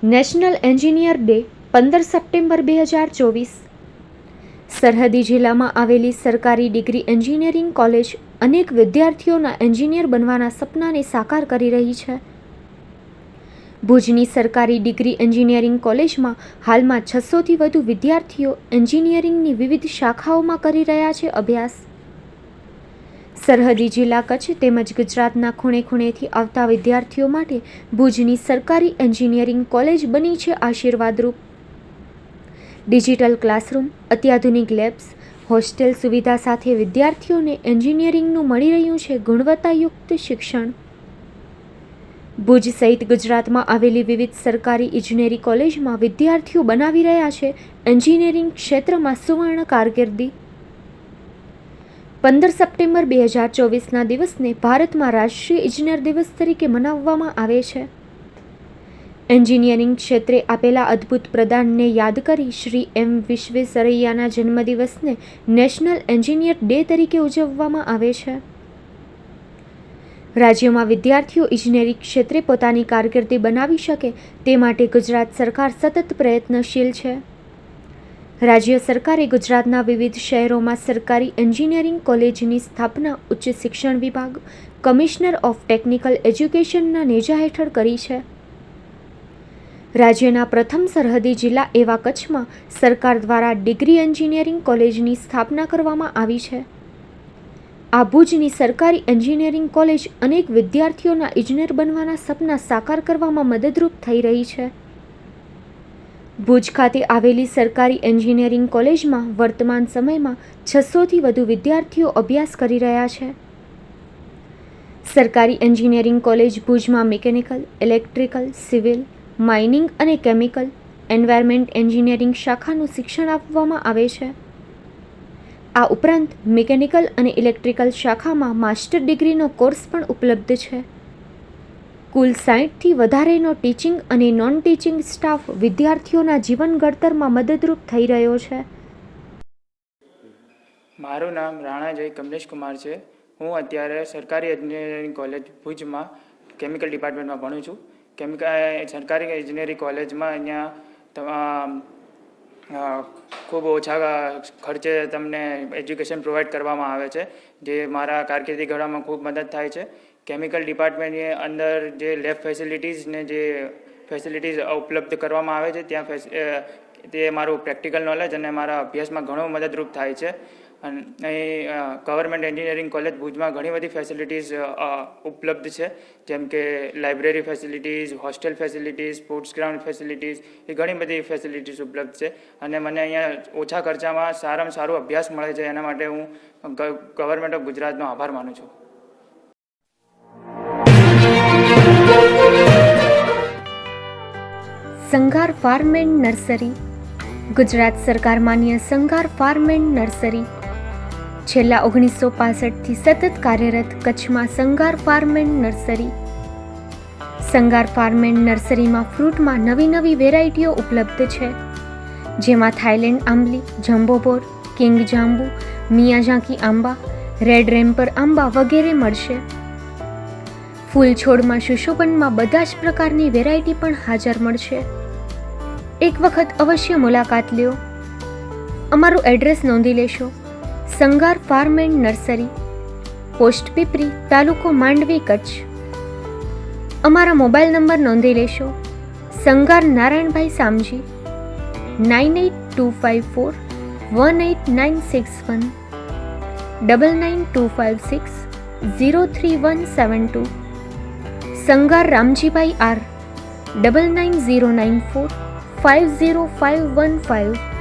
National engineer day 15 September 2024. સરહદી જિલ્લામાં આવેલી સરકારી ડિગ્રી એન્જિનિયરિંગ કોલેજ અનેક વિદ્યાર્થીઓના એન્જિનિયર બનવાના સપનાને સાકાર કરી રહી છે. ભુજની સરકારી ડિગ્રી એન્જિનિયરિંગ કોલેજમાં હાલમાં 600થી વધુ વિદ્યાર્થીઓ એન્જિનિયરિંગની વિવિધ શાખાઓમાં કરી રહ્યા છે અભ્યાસ. સરહદી જિલ્લા કચ્છ તેમજ ગુજરાતના ખૂણે ખૂણેથી આવતા વિદ્યાર્થીઓ માટે ભુજની સરકારી એન્જિનિયરિંગ કોલેજ બની છે આશીર્વાદરૂપ. ડિજિટલ ક્લાસરૂમ, અત્યાધુનિક લેબ્સ, હોસ્ટેલ સુવિધા સાથે વિદ્યાર્થીઓને એન્જિનિયરિંગનું મળી રહ્યું છે ગુણવત્તાયુક્ત શિક્ષણ. ભુજ સહિત ગુજરાતમાં આવેલી વિવિધ સરકારી ઇજનેરી કોલેજમાં વિદ્યાર્થીઓ બનાવી રહ્યા છે એન્જિનિયરિંગ ક્ષેત્રમાં સુવર્ણ કારકિર્દી. 15 સપ્ટેમ્બર 2024ના દિવસને ભારતમાં રાષ્ટ્રીય ઇજનેર દિવસ તરીકે મનાવવામાં આવે છે. એન્જિનિયરિંગ ક્ષેત્રે આપેલા અદ્ભુત પ્રદાનને યાદ કરી શ્રી એમ વિશ્વેશ્વરૈયાના જન્મદિવસને નેશનલ એન્જિનિયર ડે તરીકે ઉજવવામાં આવે છે. રાજ્યમાં વિદ્યાર્થીઓ ઇજનેરી ક્ષેત્રે પોતાની કારકિર્દી બનાવી શકે તે માટે ગુજરાત સરકાર સતત પ્રયત્નશીલ છે. રાજ્ય સરકારે ગુજરાતના વિવિધ શહેરોમાં સરકારી એન્જિનિયરિંગ કોલેજની સ્થાપના ઉચ્ચ શિક્ષણ વિભાગ, કમિશનર ઓફ ટેકનિકલ એજ્યુકેશનના નેજા હેઠળ કરી છે. રાજ્યના પ્રથમ સરહદી જિલ્લા એવા કચ્છમાં સરકાર દ્વારા ડિગ્રી એન્જિનિયરિંગ કોલેજની સ્થાપના કરવામાં આવી છે. આ ભુજની સરકારી એન્જિનિયરિંગ કોલેજ અનેક વિદ્યાર્થીઓના ઇજનેર બનવાના સપના સાકાર કરવામાં મદદરૂપ થઈ રહી છે. ભુજ ખાતે આવેલી સરકારી એન્જિનિયરિંગ કોલેજમાં વર્તમાન સમયમાં 600થી વધુ વિદ્યાર્થીઓ અભ્યાસ કરી રહ્યા છે. સરકારી એન્જિનિયરિંગ કોલેજ ભુજમાં મિકેનિકલ, ઇલેક્ટ્રિકલ, સિવિલ, માઇનિંગ અને કેમિકલ, એન્વાયરમેન્ટ એન્જિનિયરિંગ શાખાનું શિક્ષણ આપવામાં આવે છે. આ ઉપરાંત મિકેનિકલ અને ઇલેક્ટ્રિકલ શાખામાં માસ્ટર ડિગ્રીનો કોર્સ પણ ઉપલબ્ધ છે. કુલ 60થી વધારેનો ટીચિંગ અને નોન ટીચિંગ સ્ટાફ વિદ્યાર્થીઓના જીવન ઘડતરમાં મદદરૂપ થઈ રહ્યો છે. મારું નામ રાણા જય કમલેશ કુમાર છે. હું અત્યારે સરકારી એન્જિનિયરિંગ કોલેજ ભુજમાં કેમિકલ ડિપાર્ટમેન્ટમાં ભણું છું. સરકારી એન્જિનિયરિંગ કોલેજમાં અહીંયા ખૂબ ઓછા ખર્ચે તમને એજ્યુકેશન પ્રોવાઈડ કરવામાં આવે છે, જે મારા કારકિર્દી ઘડવામાં ખૂબ મદદ થાય છે. કેમિકલ ડિપાર્ટમેન્ટની અંદર જે લેબ ફેસિલિટીઝ ને જે ફેસિલિટીઝ ઉપલબ્ધ કરવામાં આવે છે ત્યાં તે મારું પ્રેક્ટિકલ નોલેજ અને મારા અભ્યાસમાં ઘણો મદદરૂપ થાય છે. અને અહીં ગવર્મેન્ટ એન્જિનિયરિંગ કોલેજ ભુજમાં ઘણી બધી ફેસિલિટીઝ ઉપલબ્ધ છે, જેમ કે library facilities, hostel facilities, sports ground facilities, એ ઘણી બધી ફેસિલિટીઝ ઉપલબ્ધ છે. અને મને અહીંયા ઓછા ખર્ચામાં સારામાં સારો અભ્યાસ મળે છે. એના માટે હું ગવર્મેન્ટ ઓફ ગુજરાતનો આભાર માનું છું. સંઘાર ફાર્મ એન્ડ નર્સરી. ગુજરાત સરકાર માન્ય સંઘાર ફાર્મ એન્ડ નર્સરી છેલ્લા 1965થી સતત કાર્યરત કચ્છમાં Sanghar farm and nursery. Sanghar farm and નર્સરીમાં ફ્રૂટમાં નવી નવી વેરાયટીઓ ઉપલબ્ધ છે, જેમાં થાઈલેન્ડ આંબલી, જમ્બોબોર, કિંગ જાંબુ, મિયાઝાકી આંબા, રેડ રેમ્પર આંબા વગેરે મળશે. ફૂલ છોડમાં સુશોભનમાં બધા જ પ્રકારની વેરાયટી પણ હાજર મળશે. એક વખત અવશ્ય મુલાકાત લ્યો. અમારું એડ્રેસ નોંધી લેશો. Sanghar farm and nursery, post Pipri, તાલુકો માંડવી, કચ્છ. અમારા મોબાઈલ નંબર નોંધી લેશો. સંઘાર નારાયણભાઈ સામજી, 9825418961, 9925603172. સંઘાર રામજીભાઈ આર, 9909450515.